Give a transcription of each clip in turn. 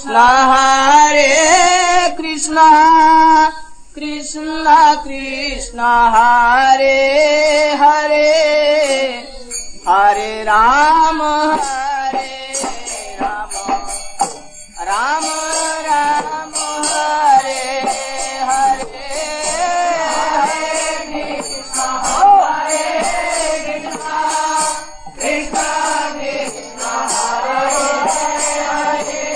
हरे कृष्ण कृष्ण कृष्ण हरे हरे हरे राम राम राम हरे हरे हरे कृष्ण कृष्ण कृष्ण हरे हरे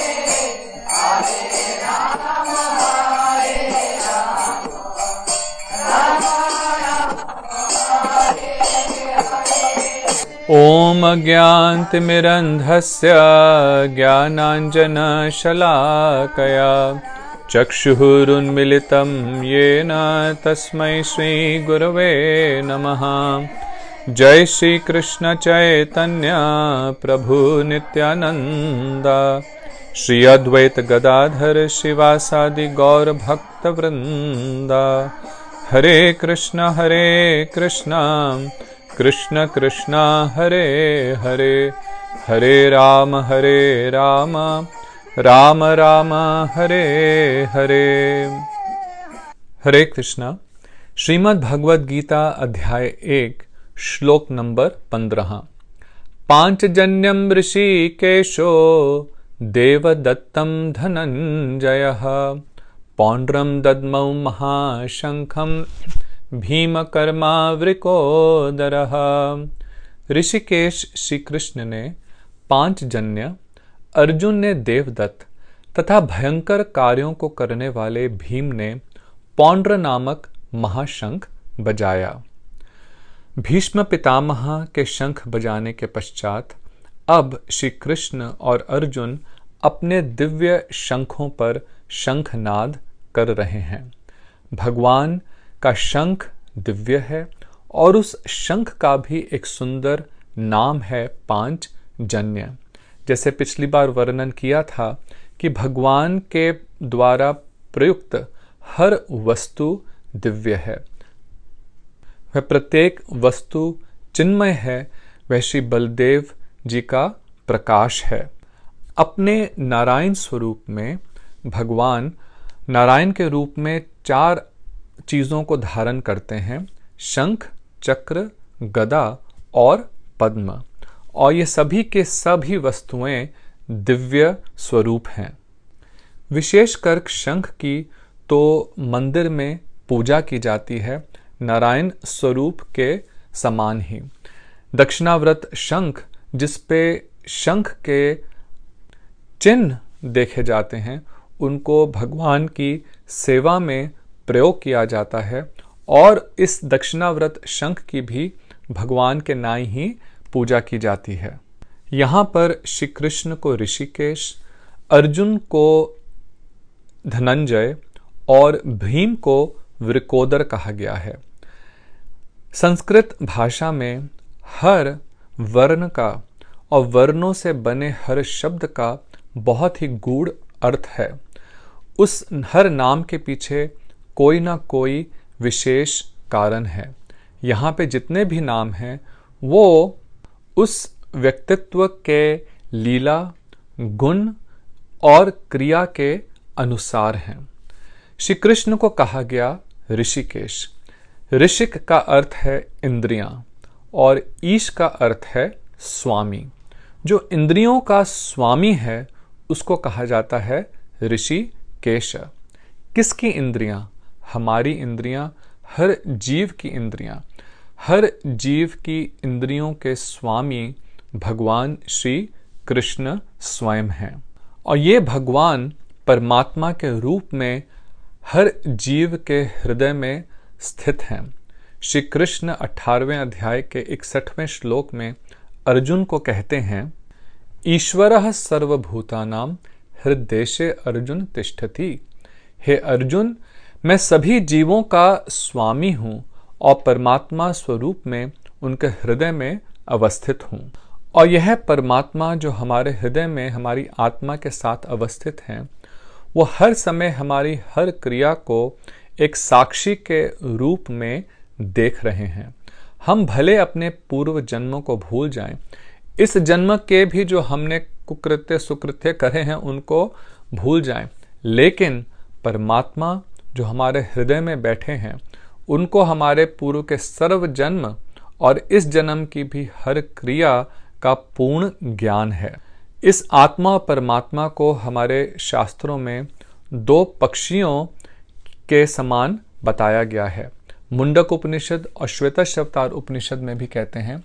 हरे राम ओम अज्ञानतिमिरन्धस्य ज्ञानाञ्जनशलाकया चक्षुरुन्मिलितं येन तस्मै श्रीगुरवे नमः। जय श्री कृष्ण चैतन्य प्रभु नित्यानंद श्री अद्वैत गदाधर शिवासादि गौर भक्त वृंदा। हरे कृष्ण कृष्ण कृष्ण हरे हरे हरे राम राम राम हरे हरे। हरे कृष्णा। श्रीमद् भगवद गीता अध्याय 1 श्लोक नंबर 15। पांचजन्यम ऋषिकेशो देवदत्तं धनंजयः पौंड्रम दद्मौ महाशंखं भीमकर्मावृकोदरः। ऋषिकेश श्री कृष्ण ने 5 जन्य, अर्जुन ने देवदत्त तथा भयंकर कार्यों को करने वाले भीम ने पौंड्र नामक महाशंख बजाया। भीष्म पितामह के शंख बजाने के पश्चात अब श्री कृष्ण और अर्जुन अपने दिव्य शंखों पर शंखनाद कर रहे हैं। भगवान का शंख दिव्य है और उस शंख का भी एक सुंदर नाम है पांचजन्य। जैसे पिछली बार वर्णन किया था कि भगवान के द्वारा प्रयुक्त हर वस्तु दिव्य है, वह प्रत्येक वस्तु चिन्मय है, वह श्री बलदेव जी का प्रकाश है। अपने नारायण स्वरूप में भगवान नारायण के रूप में 4 चीजों को धारण करते हैं, शंख, चक्र, गदा और पद्म, और ये सभी के सभी वस्तुएं दिव्य स्वरूप हैं। विशेषकर शंख की तो मंदिर में पूजा की जाती है नारायण स्वरूप के समान ही। दक्षिणाव्रत शंख, जिस पे शंख के चिन्ह देखे जाते हैं, उनको भगवान की सेवा में प्रयोग किया जाता है और इस दक्षिणाव्रत शंख की भी भगवान के नाई ही पूजा की जाती है। यहाँ पर श्री कृष्ण को ऋषिकेश, अर्जुन को धनंजय और भीम को वृकोदर कहा गया है। संस्कृत भाषा में हर वर्ण का और वर्णों से बने हर शब्द का बहुत ही गूढ़ अर्थ है। उस हर नाम के पीछे कोई ना कोई विशेष कारण है। यहाँ पे जितने भी नाम हैं वो उस व्यक्तित्व के लीला, गुण और क्रिया के अनुसार हैं। श्री कृष्ण को कहा गया ऋषिकेश। ऋषिक का अर्थ है इंद्रियां और ईश का अर्थ है स्वामी। जो इंद्रियों का स्वामी है उसको कहा जाता है ऋषिकेश। किसकी इंद्रियां? हमारी इंद्रियां, हर जीव की इंद्रियां। हर जीव की इंद्रियों के स्वामी भगवान श्री कृष्ण स्वयं हैं और ये भगवान परमात्मा के रूप में हर जीव के हृदय में स्थित हैं। श्री कृष्ण 18वें अध्याय के 61वें श्लोक में अर्जुन को कहते हैं, ईश्वरः सर्वभूतानां हृद्देशे अर्जुन तिष्ठति। हे अर्जुन, मैं सभी जीवों का स्वामी हूं और परमात्मा स्वरूप में उनके हृदय में अवस्थित हूं। और यह परमात्मा जो हमारे हृदय में हमारी आत्मा के साथ अवस्थित हैं, वो हर समय हमारी हर क्रिया को एक साक्षी के रूप में देख रहे हैं। हम भले अपने पूर्व जन्मों को भूल जाएं, इस जन्म के भी जो हमने कुकृत्य सुकृत्य करे हैं उनको भूल जाएं, लेकिन परमात्मा जो हमारे हृदय में बैठे हैं उनको हमारे पूर्व के सर्व जन्म और इस जन्म की भी हर क्रिया का पूर्ण ज्ञान है। इस आत्मा और परमात्मा को हमारे शास्त्रों में दो पक्षियों के समान बताया गया है। मुंडक उपनिषद और श्वेतशवतार उपनिषद में भी कहते हैं,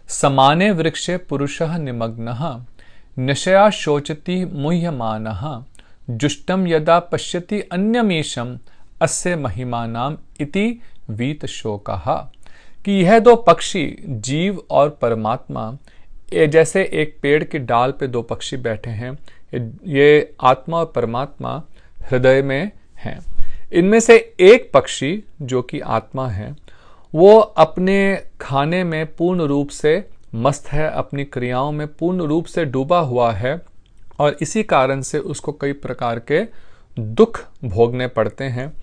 समाने वृक्षे पुरुषः निमग्नः निशया शोचति मुह्यमानः जुष्टम यदा पश्यति अन्यमीशम अस्य महिमानाम इति वीत शोकः। कि यह दो पक्षी जीव और परमात्मा जैसे एक पेड़ की डाल पे दो पक्षी बैठे हैं, ये आत्मा और परमात्मा हृदय में हैं। इनमें से एक पक्षी जो कि आत्मा है वो अपने खाने में पूर्ण रूप से मस्त है, अपनी क्रियाओं में पूर्ण रूप से डूबा हुआ है और इसी कारण से उसको कई प्रकार के दुख भोगने पड़ते हैं,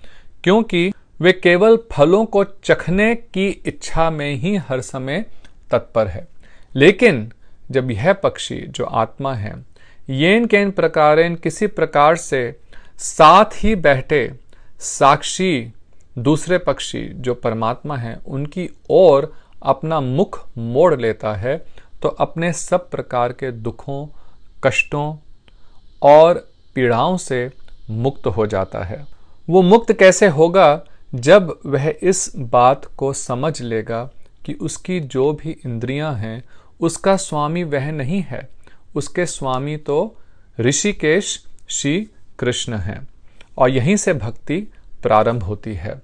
क्योंकि वे केवल फलों को चखने की इच्छा में ही हर समय तत्पर है। लेकिन जब यह पक्षी जो आत्मा है येन केन प्रकारेण किसी प्रकार से साथ ही बैठे साक्षी दूसरे पक्षी जो परमात्मा है उनकी ओर अपना मुख मोड़ लेता है, तो अपने सब प्रकार के दुखों, कष्टों और पीड़ाओं से मुक्त हो जाता है। वो मुक्त कैसे होगा? जब वह इस बात को समझ लेगा कि उसकी जो भी इंद्रियां हैं उसका स्वामी वह नहीं है, उसके स्वामी तो ऋषिकेश श्री कृष्ण हैं। और यहीं से भक्ति प्रारंभ होती है।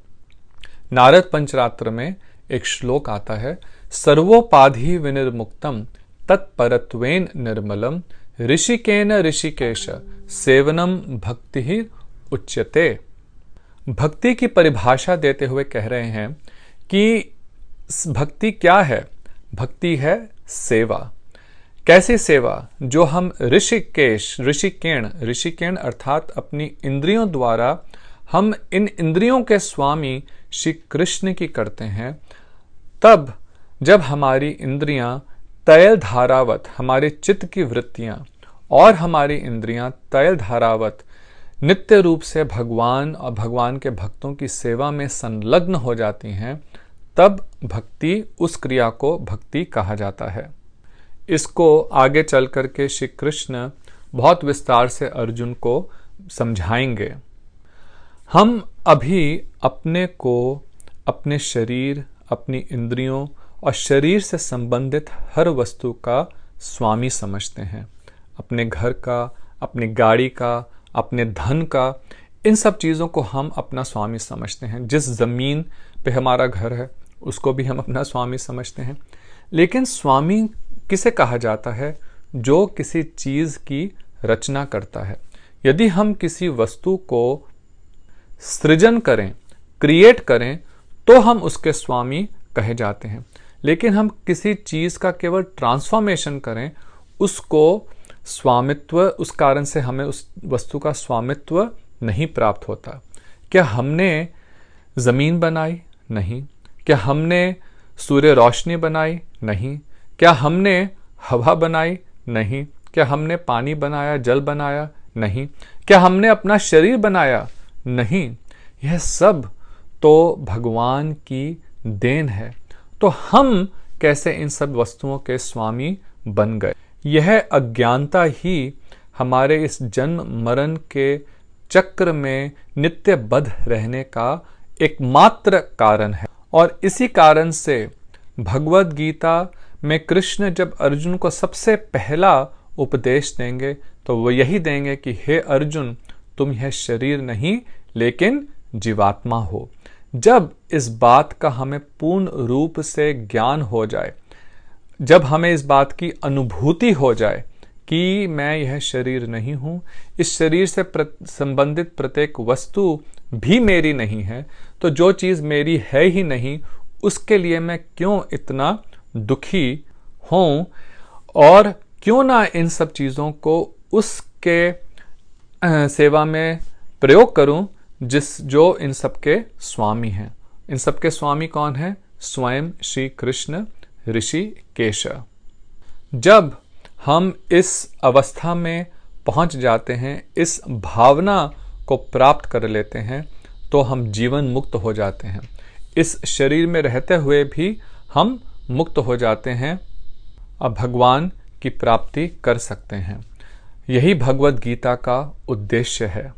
नारद पंचरात्र में एक श्लोक आता है, सर्वोपाधि विनिर्मुक्तम तत्परत्वेन निर्मलम ऋषिकेन ऋषिकेश सेवनम भक्ति उच्यते। भक्ति की परिभाषा देते हुए कह रहे हैं कि भक्ति क्या है? भक्ति है सेवा। कैसी सेवा? जो हम ऋषिकेण अर्थात अपनी इंद्रियों द्वारा हम इन इंद्रियों के स्वामी श्री कृष्ण की करते हैं, तब जब हमारी इंद्रियां तैल धारावत, हमारे चित्त की वृत्तियां और हमारी इंद्रियां तैल धारावत नित्य रूप से भगवान और भगवान के भक्तों की सेवा में संलग्न हो जाती हैं, तब भक्ति, उस क्रिया को भक्ति कहा जाता है। इसको आगे चल करके श्री कृष्ण बहुत विस्तार से अर्जुन को समझाएंगे। हम अभी अपने को अपने शरीर, अपनी इंद्रियों और शरीर से संबंधित हर वस्तु का स्वामी समझते हैं। अपने घर का, अपनी गाड़ी का, अपने धन का, इन सब चीज़ों को हम अपना स्वामी समझते हैं। जिस ज़मीन पे हमारा घर है उसको भी हम अपना स्वामी समझते हैं। लेकिन स्वामी किसे कहा जाता है? जो किसी चीज़ की रचना करता है। यदि हम किसी वस्तु को सृजन करें, क्रिएट करें, तो हम उसके स्वामी कहे जाते हैं। लेकिन हम किसी चीज़ का केवल ट्रांसफॉर्मेशन करें, उसको स्वामित्व, उस कारण से हमें उस वस्तु का स्वामित्व नहीं प्राप्त होता। क्या हमने ज़मीन बनाई? नहीं। क्या हमने सूर्य रोशनी बनाई? नहीं। क्या हमने हवा बनाई? नहीं। क्या हमने पानी बनाया, जल बनाया? नहीं। क्या हमने अपना शरीर बनाया? नहीं। यह सब तो भगवान की देन है। तो हम कैसे इन सब वस्तुओं के स्वामी बन गए? यह अज्ञानता ही हमारे इस जन्म मरण के चक्र में नित्य बद्ध रहने का एकमात्र कारण है। और इसी कारण से भगवद गीता में कृष्ण जब अर्जुन को सबसे पहला उपदेश देंगे तो वो यही देंगे कि हे अर्जुन, तुम यह शरीर नहीं लेकिन जीवात्मा हो। जब इस बात का हमें पूर्ण रूप से ज्ञान हो जाए, जब हमें इस बात की अनुभूति हो जाए कि मैं यह शरीर नहीं हूँ, इस शरीर से संबंधित प्रत्येक वस्तु भी मेरी नहीं है, तो जो चीज़ मेरी है ही नहीं उसके लिए मैं क्यों इतना दुखी हूँ, और क्यों ना इन सब चीज़ों को उसके सेवा में प्रयोग करूं जो इन सब के स्वामी हैं। इन सब के स्वामी कौन है? स्वयं श्री कृष्ण ऋषिकेश। जब हम इस अवस्था में पहुंच जाते हैं, इस भावना को प्राप्त कर लेते हैं, तो हम जीवन मुक्त हो जाते हैं। इस शरीर में रहते हुए भी हम मुक्त हो जाते हैं, अब भगवान की प्राप्ति कर सकते हैं। यही भगवत गीता का उद्देश्य है।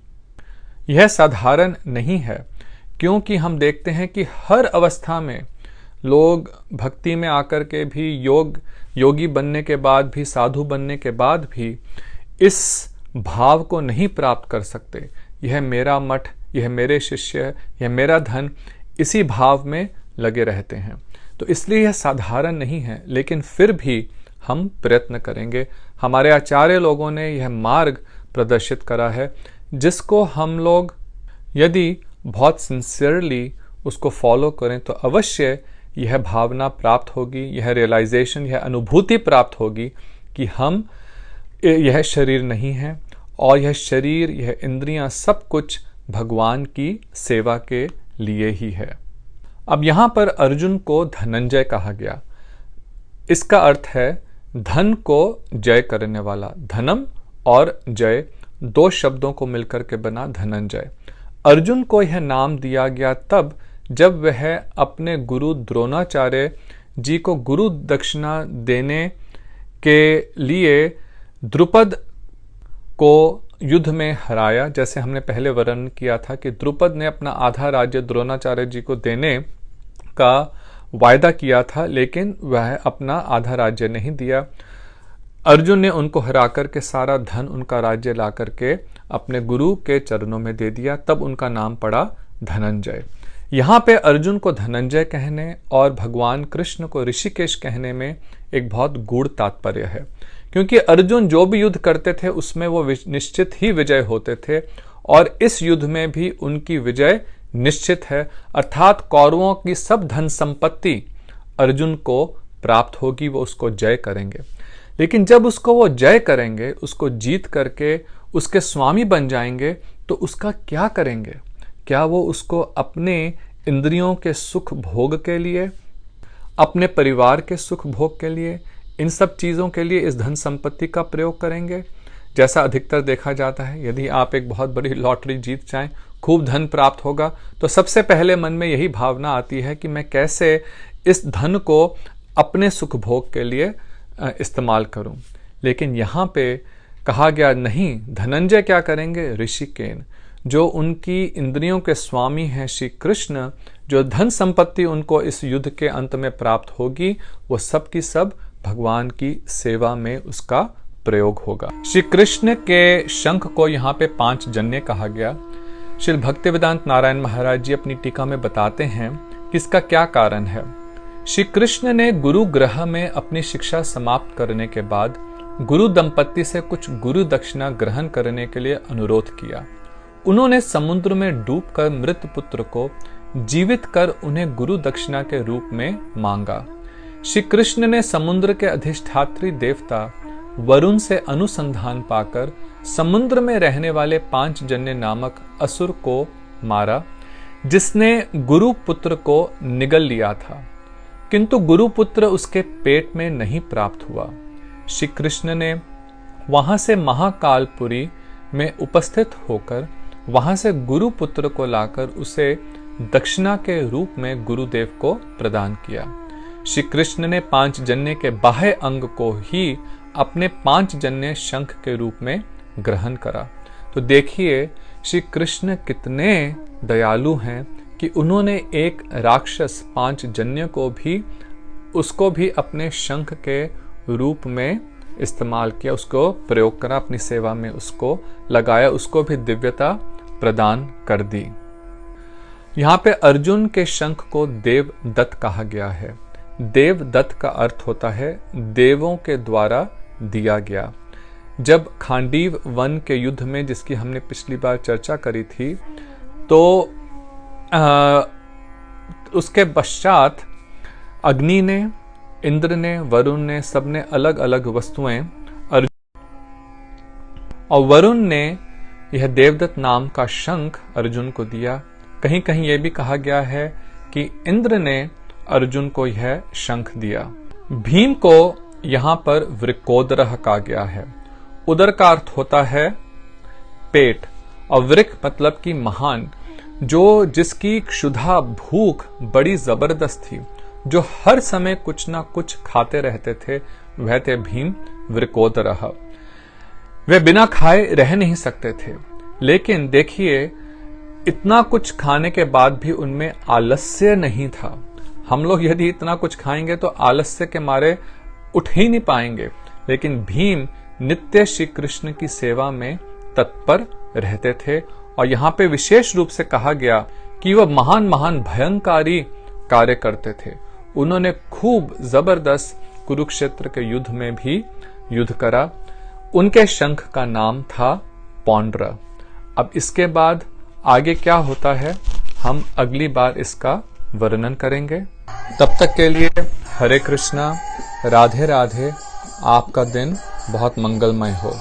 यह साधारण नहीं है, क्योंकि हम देखते हैं कि हर अवस्था में लोग भक्ति में आकर के भी, योगी बनने के बाद भी, साधु बनने के बाद भी इस भाव को नहीं प्राप्त कर सकते। यह मेरा मठ, यह मेरे शिष्य, यह मेरा धन, इसी भाव में लगे रहते हैं। तो इसलिए यह साधारण नहीं है, लेकिन फिर भी हम प्रयत्न करेंगे। हमारे आचार्य लोगों ने यह मार्ग प्रदर्शित करा है, जिसको हम लोग यदि बहुत सिंसियरली उसको फॉलो करें तो अवश्य यह भावना प्राप्त होगी, यह रियलाइजेशन, यह अनुभूति प्राप्त होगी कि हम, यह शरीर नहीं है और यह शरीर, यह इंद्रियां, सब कुछ भगवान की सेवा के लिए ही है। अब यहां पर अर्जुन को धनंजय कहा गया। इसका अर्थ है धन को जय करने वाला। धनम और जय दो शब्दों को मिलकर के बना धनंजय। अर्जुन को यह नाम दिया गया तब जब वह अपने गुरु द्रोणाचार्य जी को गुरु दक्षिणा देने के लिए द्रुपद को युद्ध में हराया। जैसे हमने पहले वर्णन किया था कि द्रुपद ने अपना आधा राज्य द्रोणाचार्य जी को देने का वायदा किया था, लेकिन वह अपना आधा राज्य नहीं दिया। अर्जुन ने उनको हरा करके सारा धन, उनका राज्य ला करके अपने गुरु के चरणों में दे दिया, तब उनका नाम पड़ा धनंजय। यहाँ पे अर्जुन को धनंजय कहने और भगवान कृष्ण को ऋषिकेश कहने में एक बहुत गूढ़ तात्पर्य है, क्योंकि अर्जुन जो भी युद्ध करते थे उसमें वो निश्चित ही विजय होते थे, और इस युद्ध में भी उनकी विजय निश्चित है। अर्थात कौरवों की सब धन संपत्ति अर्जुन को प्राप्त होगी, वो उसको जय करेंगे। लेकिन जब उसको वो जय करेंगे, उसको जीत करके उसके स्वामी बन जाएंगे, तो उसका क्या करेंगे? क्या वो उसको अपने इंद्रियों के सुख भोग के लिए, अपने परिवार के सुख भोग के लिए, इन सब चीज़ों के लिए इस धन संपत्ति का प्रयोग करेंगे? जैसा अधिकतर देखा जाता है, यदि आप एक बहुत बड़ी लॉटरी जीत जाएं, खूब धन प्राप्त होगा, तो सबसे पहले मन में यही भावना आती है कि मैं कैसे इस धन को अपने सुख भोग के लिए इस्तेमाल करूं। लेकिन यहाँ पे कहा गया नहीं, धनंजय क्या करेंगे? ऋषिकेन, जो उनकी इंद्रियों के स्वामी हैं, श्री कृष्ण, जो धन संपत्ति उनको इस युद्ध के अंत में प्राप्त होगी, वो सब की सब भगवान की सेवा में उसका प्रयोग होगा। श्री कृष्ण के शंख को यहाँ पे 5 जन्य कहा गया। श्री भक्तिवेदांत नारायण महाराज जी अपनी टीका में बताते हैं कि इसका क्या कारण है। श्री कृष्ण ने गुरु ग्रह में अपनी शिक्षा समाप्त करने के बाद गुरु दंपत्ति से कुछ गुरु दक्षिणा ग्रहण करने के लिए अनुरोध किया। उन्होंने समुद्र में डूबकर मृत पुत्र को जीवित कर उन्हें गुरु दक्षिणा के रूप में मांगा। श्री कृष्ण ने समुद्र के अधिष्ठात्री देवता वरुण से अनुसंधान पाकर समुद्र में रहने वाले 5 जन्य नामक असुर को मारा, जिसने गुरु पुत्र को निगल लिया था, किंतु गुरु पुत्र उसके पेट में नहीं प्राप्त हुआ। श्री कृष्ण ने वहां से महाकालपुरी में उपस्थित होकर वहां से गुरु पुत्र को लाकर उसे दक्षिणा के रूप में गुरुदेव को प्रदान किया। श्री कृष्ण ने 5 जन्य के बाह्य अंग को ही अपने 5 जन्य शंख के रूप में ग्रहण करा। तो देखिए श्री कृष्ण कितने दयालु हैं कि उन्होंने एक राक्षस 5 जन्य को भी, उसको भी अपने शंख के रूप में इस्तेमाल किया, उसको प्रयोग करा, अपनी सेवा में उसको लगाया, उसको भी दिव्यता प्रदान कर दी। यहाँ पे अर्जुन के शंख को देवदत्त कहा गया है। देवदत्त का अर्थ होता है देवों के द्वारा दिया गया। जब खांडीव वन के युद्ध में, जिसकी हमने पिछली बार चर्चा करी थी, तो उसके पश्चात अग्नि ने, इंद्र ने, वरुण ने, सबने अलग अलग वस्तुएं और वरुण ने यह देवदत्त नाम का शंख अर्जुन को दिया। कहीं कहीं यह भी कहा गया है कि इंद्र ने अर्जुन को यह शंख दिया। भीम को यहाँ पर वृकोदरः कहा गया है। उदर का अर्थ होता है पेट, और वृक मतलब कि महान, जो जिसकी क्षुधा भूख बड़ी जबरदस्त थी, जो हर समय कुछ ना कुछ खाते रहते थे, वह थे भीम वृकोदरः। वे बिना खाए रह नहीं सकते थे, लेकिन देखिए इतना कुछ खाने के बाद भी उनमें आलस्य नहीं था। हम लोग यदि इतना कुछ खाएंगे तो आलस्य के मारे उठ ही नहीं पाएंगे, लेकिन भीम नित्य श्री कृष्ण की सेवा में तत्पर रहते थे। और यहाँ पे विशेष रूप से कहा गया कि वह महान महान भयंकारी कार्य करते थे। उन्होंने खूब जबरदस्त कुरुक्षेत्र के युद्ध में भी युद्ध करा। उनके शंख का नाम था पौंड्र। अब इसके बाद आगे क्या होता है हम अगली बार इसका वर्णन करेंगे। तब तक के लिए हरे कृष्णा, राधे राधे। आपका दिन बहुत मंगलमय हो।